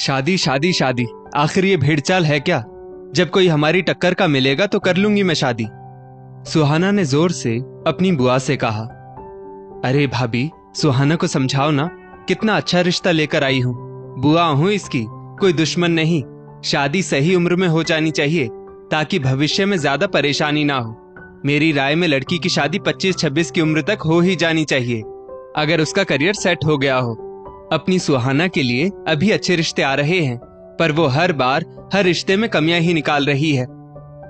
शादी शादी शादी, आखिर ये भेड़चाल है क्या? जब कोई हमारी टक्कर का मिलेगा तो कर लूंगी मैं शादी। सुहाना ने जोर से अपनी बुआ से कहा। अरे भाभी, सुहाना को समझाओ ना, कितना अच्छा रिश्ता लेकर आई हूं। बुआ हूं इसकी, कोई दुश्मन नहीं। शादी सही उम्र में हो जानी चाहिए ताकि भविष्य में ज्यादा परेशानी ना हो। मेरी राय में लड़की की शादी 25-26 की उम्र तक हो ही जानी चाहिए, अगर उसका करियर सेट हो गया हो। अपनी सुहाना के लिए अभी अच्छे रिश्ते आ रहे हैं, पर वो हर बार हर रिश्ते में कमियां ही निकाल रही है।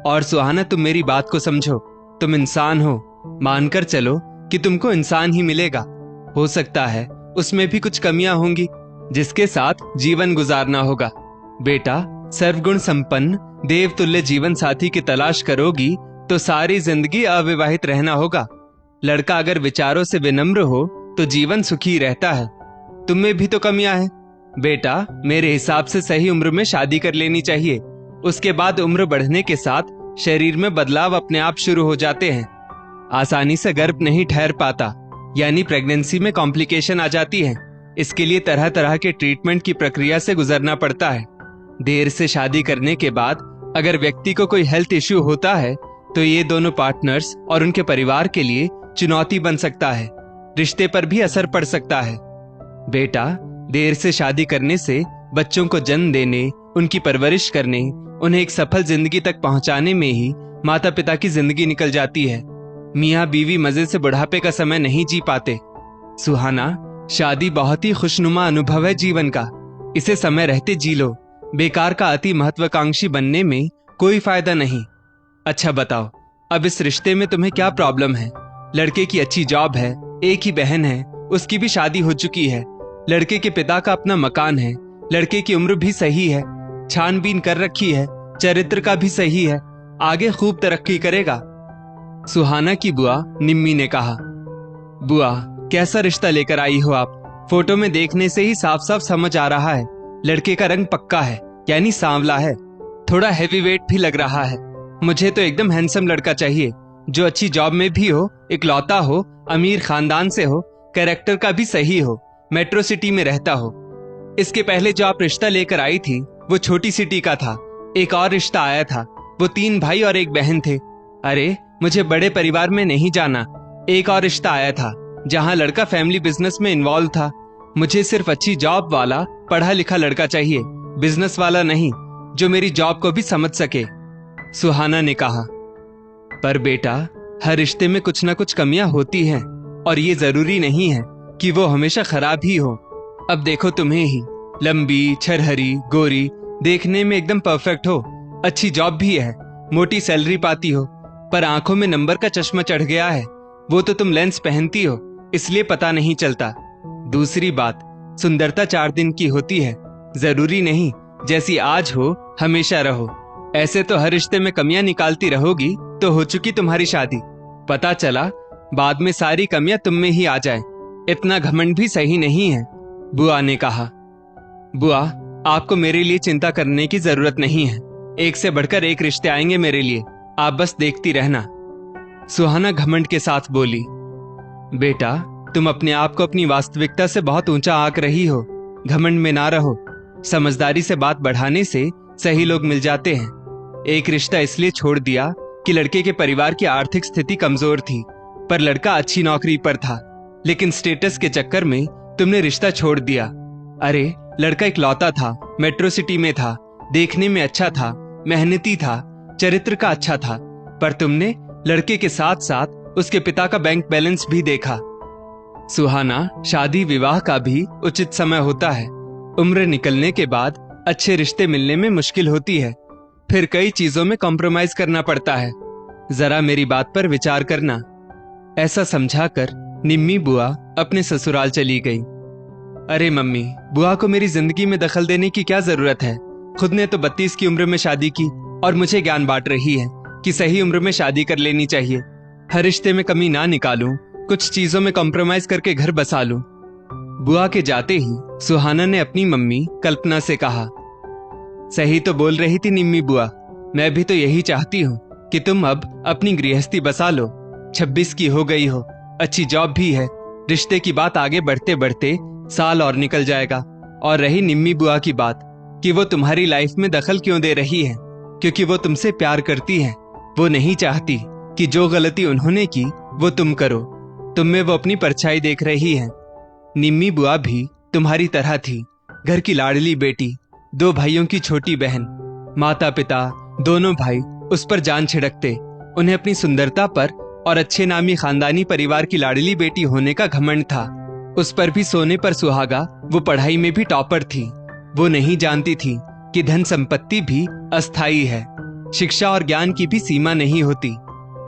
और सुहाना, तुम मेरी बात को समझो। तुम इंसान हो, मानकर चलो कि तुमको इंसान ही मिलेगा। हो सकता है उसमें भी कुछ कमियां होंगी जिसके साथ जीवन गुजारना होगा। बेटा, सर्वगुण संपन्न देवतुल्य जीवन साथी की तलाश करोगी तो सारी जिंदगी अविवाहित रहना होगा। लड़का अगर विचारों से विनम्र हो तो जीवन सुखी रहता है। तुम में भी तो कमियां हैं। बेटा, मेरे हिसाब से सही उम्र में शादी कर लेनी चाहिए। उसके बाद उम्र बढ़ने के साथ शरीर में बदलाव अपने आप शुरू हो जाते हैं। आसानी से गर्भ नहीं ठहर पाता, यानी प्रेगनेंसी में कॉम्प्लिकेशन आ जाती है। इसके लिए तरह तरह के ट्रीटमेंट की प्रक्रिया से गुजरना पड़ता है। देर से शादी करने के बाद अगर व्यक्ति को कोई हेल्थ इश्यू होता है तो ये दोनों पार्टनर्स और उनके परिवार के लिए चुनौती बन सकता है। रिश्ते पर भी असर पड़ सकता है। बेटा, देर से शादी करने से बच्चों को जन्म देने, उनकी परवरिश करने, उन्हें एक सफल जिंदगी तक पहुंचाने में ही माता पिता की जिंदगी निकल जाती है। मियाँ बीवी मजे से बुढ़ापे का समय नहीं जी पाते। सुहाना, शादी बहुत ही खुशनुमा अनुभव है जीवन का। इसे समय रहते जी लो। बेकार का अति महत्वाकांक्षी बनने में कोई फायदा नहीं। अच्छा बताओ, अब इस रिश्ते में तुम्हें क्या प्रॉब्लम है? लड़के की अच्छी जॉब है, एक ही बहन है, उसकी भी शादी हो चुकी है। लड़के के पिता का अपना मकान है, लड़के की उम्र भी सही है, छानबीन कर रखी है, चरित्र का भी सही है, आगे खूब तरक्की करेगा। सुहाना की बुआ निम्मी ने कहा। बुआ, कैसा रिश्ता लेकर आई हो आप? फोटो में देखने से ही साफ साफ समझ आ रहा है। लड़के का रंग पक्का है, यानी सांवला है, थोड़ा हैवी वेट भी लग रहा है। मुझे तो एकदम हैंडसम लड़का चाहिए, जो अच्छी जॉब में भी हो, इकलौता हो, अमीर खानदान से हो, कैरेक्टर का भी सही हो, मेट्रो सिटी में रहता हो। इसके पहले जो आप रिश्ता लेकर आई थी वो छोटी सिटी का था। एक और रिश्ता आया था, वो 3 भाई और 1 बहन थे। अरे, मुझे बड़े परिवार में नहीं जाना। एक और रिश्ता आया था जहां लड़का फैमिली बिजनेस में इन्वॉल्व था। मुझे सिर्फ अच्छी जॉब वाला पढ़ा लिखा लड़का चाहिए, बिजनेस वाला नहीं, जो मेरी जॉब को भी समझ सके। सुहाना ने कहा। पर बेटा, हर रिश्ते में कुछ ना कुछ कमियां होती हैं, और ये जरूरी नहीं है कि वो हमेशा खराब ही हो। अब देखो तुम्हें ही, लंबी, छरहरी, गोरी, देखने में एकदम परफेक्ट हो, अच्छी जॉब भी है, मोटी सैलरी पाती हो, पर आंखों में नंबर का चश्मा चढ़ गया है। वो तो तुम लेंस पहनती हो, इसलिए पता नहीं चलता। दूसरी बात, सुंदरता 4 दिन की होती है, जरूरी नहीं जैसी आज हो हमेशा रहो। ऐसे तो हर रिश्ते में कमियां निकालती रहोगी तो हो चुकी तुम्हारी शादी। पता चला बाद में सारी कमियां तुम में ही आ जाए। इतना घमंड भी सही नहीं है। बुआ ने कहा। बुआ, आपको मेरे लिए चिंता करने की जरूरत नहीं है। एक से बढ़कर एक रिश्ते आएंगे मेरे लिए, आप बस देखती रहना। सुहाना घमंड के साथ बोली। बेटा, तुम अपने आप को अपनी वास्तविकता से बहुत ऊंचा आंक रही हो। घमंड में ना रहो। समझदारी से बात बढ़ाने से सही लोग मिल जाते हैं। एक रिश्ता इसलिए छोड़ दिया कि लड़के के परिवार की आर्थिक स्थिति कमजोर थी, पर लड़का अच्छी नौकरी पर था। लेकिन स्टेटस के चक्कर में तुमने रिश्ता छोड़ दिया। अरे, लड़का इकलौता था, मेट्रो सिटी में था, देखने में अच्छा था, मेहनती था, चरित्र का अच्छा था, पर तुमने लड़के के साथ साथ उसके पिता का बैंक बैलेंस भी देखा। सुहाना, शादी विवाह का भी उचित समय होता है। उम्र निकलने के बाद अच्छे रिश्ते मिलने में मुश्किल होती है, फिर कई चीजों में कॉम्प्रोमाइज करना पड़ता है। जरा मेरी बात पर विचार करना। ऐसा समझाकर निम्मी बुआ अपने ससुराल चली गई। अरे मम्मी, बुआ को मेरी जिंदगी में दखल देने की क्या जरूरत है? खुद ने तो 32 की उम्र में शादी की और मुझे ज्ञान बांट रही है कि सही उम्र में शादी कर लेनी चाहिए। हर रिश्ते में कमी ना निकालूं, कुछ चीजों में कॉम्प्रोमाइज करके घर बसा लूं। बुआ के जाते ही सुहाना ने अपनी मम्मी कल्पना से कहा। सही तो बोल रही थी निम्मी बुआ, मैं भी तो यही चाहती हूँ कि तुम अब अपनी गृहस्थी बसा लो। 26 की हो गई हो, अच्छी जॉब भी है, रिश्ते की बात आगे बढ़ते बढ़ते साल और निकल जाएगा। और रही निम्मी बुआ की बात, कि वो तुम्हारी लाइफ में दखल क्यों दे रही है, क्योंकि वो तुमसे प्यार करती है। वो नहीं चाहती कि जो गलती उन्होंने की वो तुम करो। तुम में वो अपनी परछाई देख रही है। निम्मी बुआ भी तुम्हारी तरह थी, घर की लाडली बेटी, 2 भाइयों की छोटी बहन। माता पिता दोनों भाई उस पर जान छिड़कते। उन्हें अपनी सुंदरता पर और अच्छे नामी खानदानी परिवार की लाडली बेटी होने का घमंड था। उस पर भी सोने पर सुहागा, वो पढ़ाई में भी टॉपर थी। वो नहीं जानती थी कि धन संपत्ति भी अस्थायी है, शिक्षा और ज्ञान की भी सीमा नहीं होती।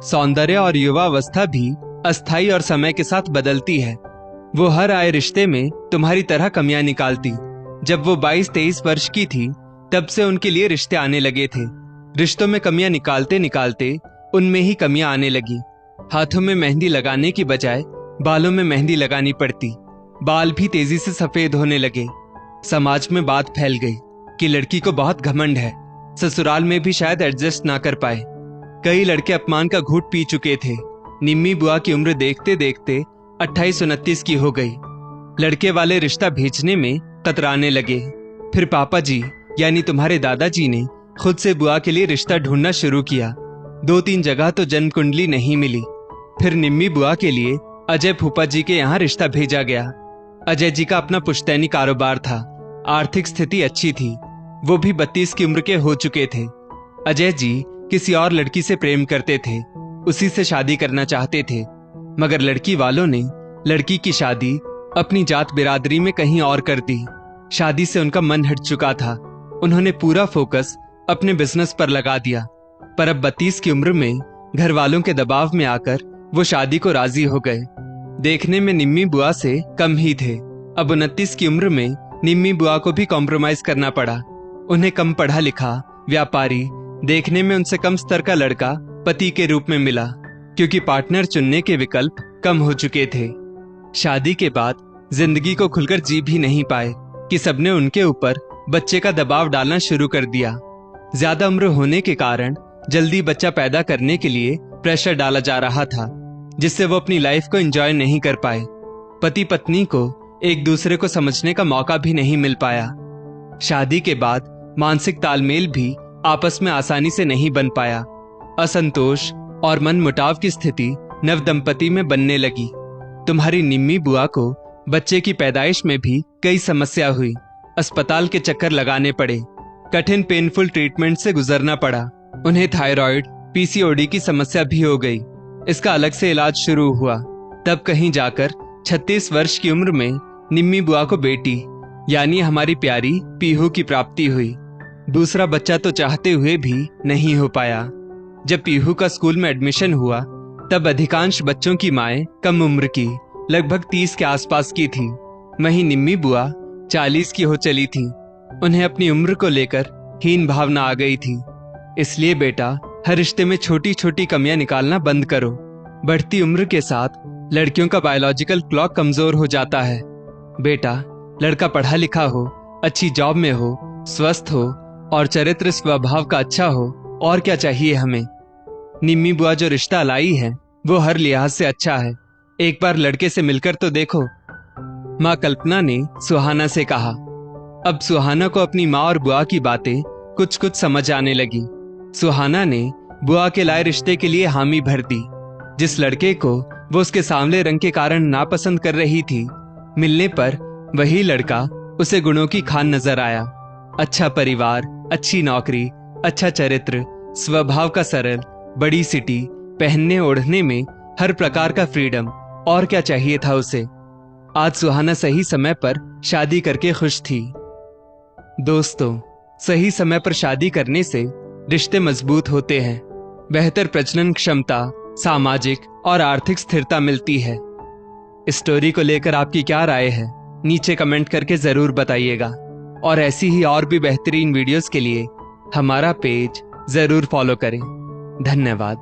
सौंदर्य और युवावस्था भी अस्थायी और समय के साथ बदलती है। वो हर आए रिश्ते में तुम्हारी तरह कमियां निकालती। जब वो 22-23 वर्ष की थी तब से उनके लिए रिश्ते आने लगे थे। रिश्तों में कमियां निकालते निकालते उनमें ही कमियां आने लगी। हाथों में मेहंदी लगाने की बजाय बालों में मेहंदी लगानी पड़ती। बाल भी तेजी से सफेद होने लगे। समाज में बात फैल गई कि लड़की को बहुत घमंड है, ससुराल में भी शायद एडजस्ट ना कर पाए। कई लड़के अपमान का घूंट पी चुके थे। निम्मी बुआ की उम्र देखते देखते 28-29 की हो गई। लड़के वाले रिश्ता भेजने में कतराने लगे। फिर पापा जी यानी तुम्हारे दादाजी ने खुद से बुआ के लिए रिश्ता ढूंढना शुरू किया। 2-3 जगह तो जन्म कुंडली नहीं मिली। फिर निम्मी बुआ के लिए अजय फूफा जी के यहाँ रिश्ता भेजा गया। अजय जी का अपना पुश्तैनी कारोबार था, आर्थिक स्थिति अच्छी थी। वो भी 32 की उम्र के हो चुके थे। अजय जी किसी और लड़की से प्रेम करते थे, उसी से शादी करना चाहते थे, मगर लड़की वालों ने लड़की की शादी अपनी जात बिरादरी में कहीं और कर दी। शादी से उनका मन हट चुका था। उन्होंने पूरा फोकस अपने बिजनेस पर लगा दिया। पर अब 32 की उम्र में घर वालों के दबाव में आकर वो शादी को राजी हो गए। देखने में निम्मी बुआ से कम ही थे। अब 29 की उम्र में निम्मी बुआ को भी कॉम्प्रोमाइज करना पड़ा। उन्हें कम पढ़ा लिखा, व्यापारी, देखने में उनसे कम स्तर का लड़का पति के रूप में मिला, क्योंकि पार्टनर चुनने के विकल्प कम हो चुके थे। शादी के बाद जिंदगी को खुलकर जी भी नहीं पाए कि सबने उनके ऊपर बच्चे का दबाव डालना शुरू कर दिया। ज्यादा उम्र होने के कारण जल्दी बच्चा पैदा करने के लिए प्रेशर डाला जा रहा था, जिससे वो अपनी लाइफ को एंजॉय नहीं कर पाए। पति पत्नी को एक दूसरे को समझने का मौका भी नहीं मिल पाया। शादी के बाद मानसिक तालमेल भी आपस में आसानी से नहीं बन पाया। असंतोष और मन मुटाव की स्थिति नव दंपति में बनने लगी। तुम्हारी निम्मी बुआ को बच्चे की पैदाइश में भी कई समस्या हुई। अस्पताल के चक्कर लगाने पड़े, कठिन पेनफुल ट्रीटमेंट से गुजरना पड़ा। उन्हें थायराइड, पीसीओडी की समस्या भी हो गई। इसका अलग से इलाज शुरू हुआ। तब कहीं जाकर 36 वर्ष की उम्र में निम्मी बुआ को बेटी यानी हमारी प्यारी पीहू की प्राप्ति हुई। दूसरा बच्चा तो चाहते हुए भी नहीं हो पाया। जब पीहू का स्कूल में एडमिशन हुआ तब अधिकांश बच्चों की माएं कम उम्र की, लगभग 30 के आसपास की थी। वहीं निम्मी बुआ 40 की हो चली थी। उन्हें अपनी उम्र को लेकर हीन भावना आ गई थी। इसलिए बेटा, हर रिश्ते में छोटी छोटी कमियां निकालना बंद करो। बढ़ती उम्र के साथ लड़कियों का बायोलॉजिकल क्लॉक कमजोर हो जाता है। बेटा, लड़का पढ़ा लिखा हो, अच्छी जॉब में हो, स्वस्थ हो और चरित्र स्वभाव का अच्छा हो, और क्या चाहिए हमें। निम्मी बुआ जो रिश्ता लाई है वो हर लिहाज से अच्छा है। एक बार लड़के से मिलकर तो देखो। माँ कल्पना ने सुहाना से कहा। अब सुहाना को अपनी माँ और बुआ की बातें कुछ कुछ समझ आने लगी। सुहाना ने बुआ के लाए रिश्ते के लिए हामी भर दी। जिस लड़के को वो उसके सांवले रंग के कारण नापसंद कर रही थी, मिलने पर वही लड़का उसे गुणों की खान नजर आया। अच्छा परिवार, अच्छी नौकरी, अच्छा चरित्र, स्वभाव का सरल, बड़ी सिटी, पहनने ओढ़ने में हर प्रकार का फ्रीडम, और क्या चाहिए था उसे। आज सुहाना सही समय पर शादी करके खुश थी। दोस्तों, सही समय पर शादी करने से रिश्ते मजबूत होते हैं, बेहतर प्रजनन क्षमता, सामाजिक और आर्थिक स्थिरता मिलती है। इस स्टोरी को लेकर आपकी क्या राय है, नीचे कमेंट करके जरूर बताइएगा। और ऐसी ही और भी बेहतरीन वीडियोस के लिए हमारा पेज जरूर फॉलो करें। धन्यवाद।